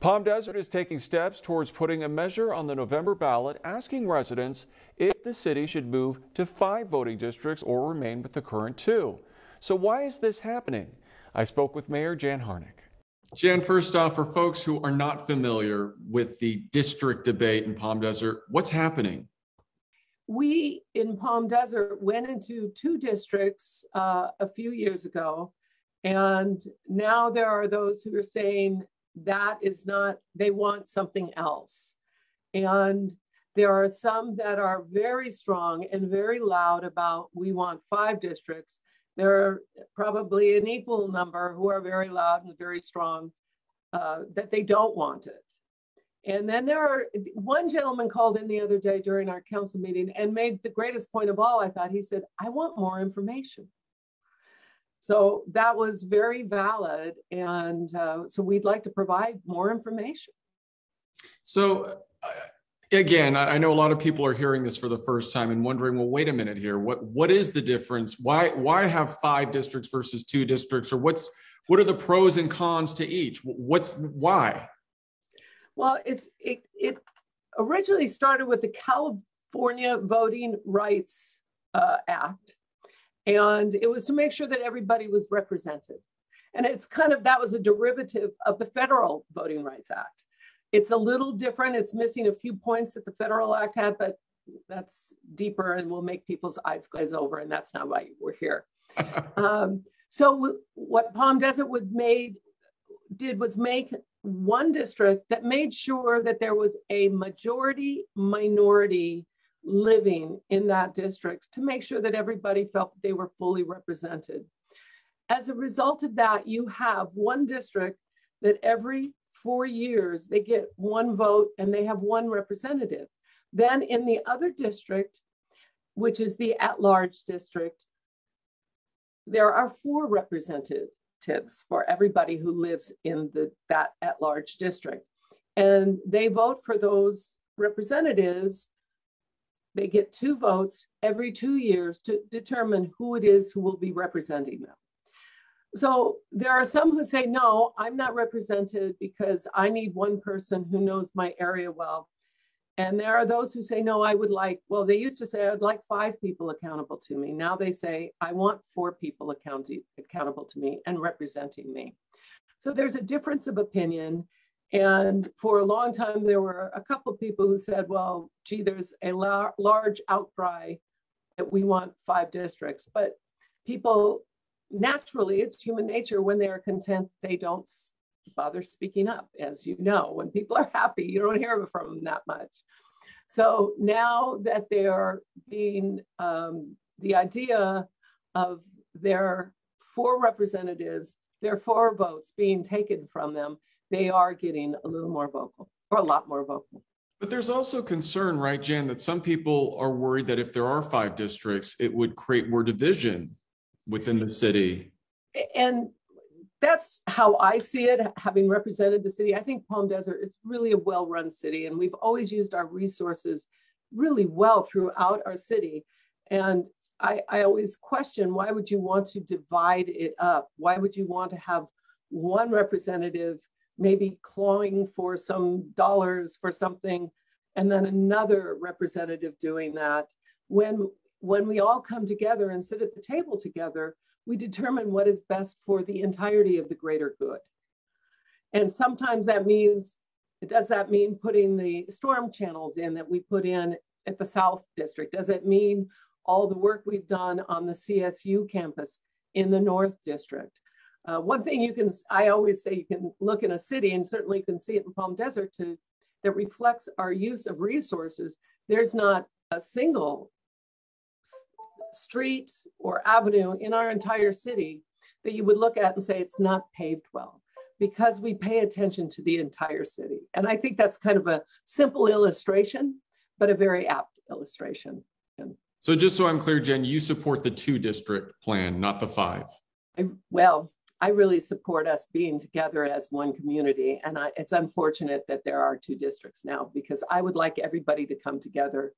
Palm Desert is taking steps towards putting a measure on the November ballot asking residents if the city should move to 5 voting districts or remain with the current 2. So why is this happening? I spoke with Mayor Jan Harnick. Jan, first off, for folks who are not familiar with the district debate in Palm Desert, what's happening? We in Palm Desert went into 2 districts a few years ago, and now there are those who are saying that is not, they want something else. And there are some that are very strong and very loud about we want 5 districts. There are probably an equal number who are very loud and very strong that they don't want it. And then one gentleman called in the other day during our council meeting and made the greatest point of all, I thought. He said, I want more information. So that was very valid. And so we'd like to provide more information. So again, I know a lot of people are hearing this for the first time and wondering, well, wait a minute here. What is the difference? Why have 5 districts versus 2 districts? Or what are the pros and cons to each? Why? Well, it originally started with the California Voting Rights Act. And it was to make sure that everybody was represented. And it's that was a derivative of the Federal Voting Rights Act. It's a little different. It's missing a few points that the Federal Act had, but that's deeper and will make people's eyes glaze over. And that's not why we're here. So what Palm Desert did was make one district that made sure that there was a majority minority living in that district to make sure that everybody felt that they were fully represented. As a result of that, you have one district that every 4 years they get 1 vote and they have 1 representative. Then in the other district, which is the at-large district, there are 4 representatives for everybody who lives in that at-large district. And they vote for those representatives. They get 2 votes every 2 years to determine who it is who will be representing them. So there are some who say, no, I'm not represented because I need 1 person who knows my area well. And there are those who say, no, they used to say I'd like 5 people accountable to me. Now they say, I want 4 people accountable to me and representing me. So there's a difference of opinion. And for a long time, there were a couple of people who said, well, gee, there's a large outcry that we want 5 districts. But people, naturally, it's human nature, when they are content, they don't bother speaking up. As you know, when people are happy, you don't hear from them that much. So now that they are being, the idea of their 4 representatives, their 4 votes being taken from them, they are getting a little more vocal, or a lot more vocal. But there's also concern, right, Jan, that some people are worried that if there are 5 districts, it would create more division within the city. And that's how I see it, having represented the city. I think Palm Desert is really a well-run city, and we've always used our resources really well throughout our city. And I always question, why would you want to divide it up? Why would you want to have 1 representative maybe clawing for some dollars for something, and then another representative doing that? When we all come together and sit at the table together, we determine what is best for the entirety of the greater good. And sometimes does that mean putting the storm channels in that we put in at the South District? Does it mean all the work we've done on the CSU campus in the North District? One thing I always say, you can look in a city, and certainly you can see it in Palm Desert that reflects our use of resources. There's not a single street or avenue in our entire city that you would look at and say it's not paved well, because we pay attention to the entire city. And I think that's kind of a simple illustration, but a very apt illustration. So just so I'm clear, Jen, you support the 2 district plan, not the 5. I really support us being together as one community. And it's unfortunate that there are 2 districts now, because I would like everybody to come together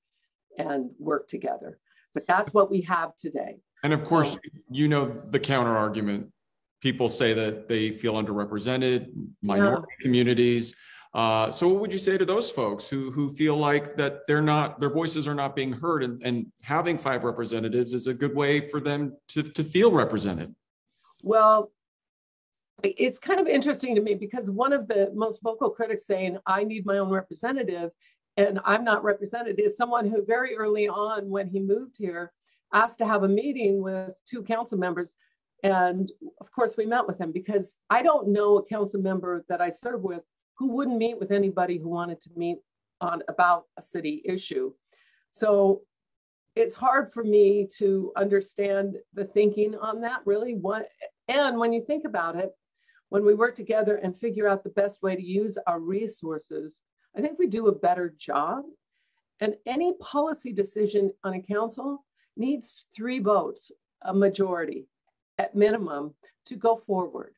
and work together. But that's what we have today. And of course, you know the counter argument. People say that they feel underrepresented, minority communities. So what would you say to those folks who feel like that their voices are not being heard, and having 5 representatives is a good way for them to feel represented? Well, it's kind of interesting to me because one of the most vocal critics saying, I need my own representative and I'm not represented, is someone who very early on when he moved here asked to have a meeting with 2 council members. And of course we met with him because I don't know a council member that I serve with who wouldn't meet with anybody who wanted to meet about a city issue. So it's hard for me to understand the thinking on that, really. And when you think about it, when we work together and figure out the best way to use our resources, I think we do a better job. And any policy decision on a council needs 3 votes, a majority at minimum, to go forward.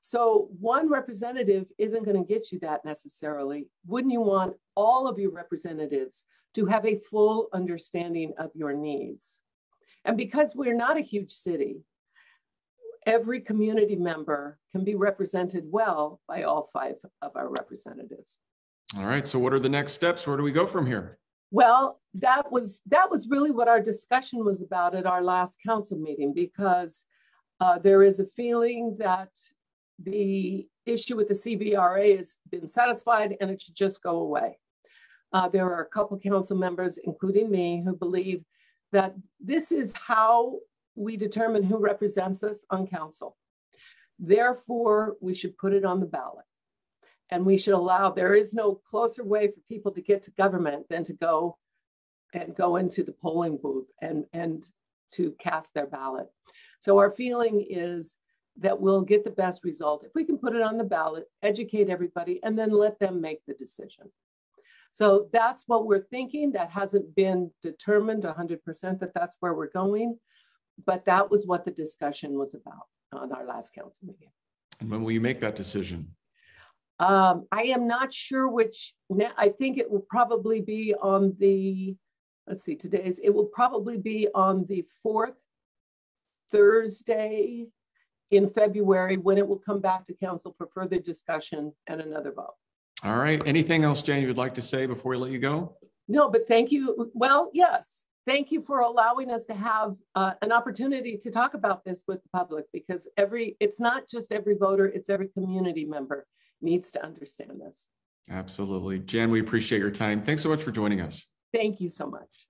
So 1 representative isn't going to get you that necessarily. Wouldn't you want all of your representatives to have a full understanding of your needs? And because we're not a huge city, every community member can be represented well by all 5 of our representatives. All right. So what are the next steps? Where do we go from here? Well, that was really what our discussion was about at our last council meeting, because there is a feeling that the issue with the CVRA has been satisfied and it should just go away. There are a couple council members, including me, who believe that this is how we determine who represents us on council. Therefore, we should put it on the ballot. And we should allow, there is no closer way for people to get to government than to go into the polling booth and to cast their ballot. So our feeling is that we'll get the best result if we can put it on the ballot, educate everybody, and then let them make the decision. So that's what we're thinking. That hasn't been determined 100% that that's where we're going, but that was what the discussion was about on our last council meeting. And when will you make that decision? I am not sure which. I think it will probably be on the, let's see, it will probably be on the 4th Thursday in February, when it will come back to council for further discussion and another vote. All right. Anything else, Jane, you would like to say before we let you go? No, but thank you. Well, yes. Thank you for allowing us to have an opportunity to talk about this with the public, because it's not just every voter, it's every community member needs to understand this. Absolutely. Jan, we appreciate your time. Thanks so much for joining us. Thank you so much.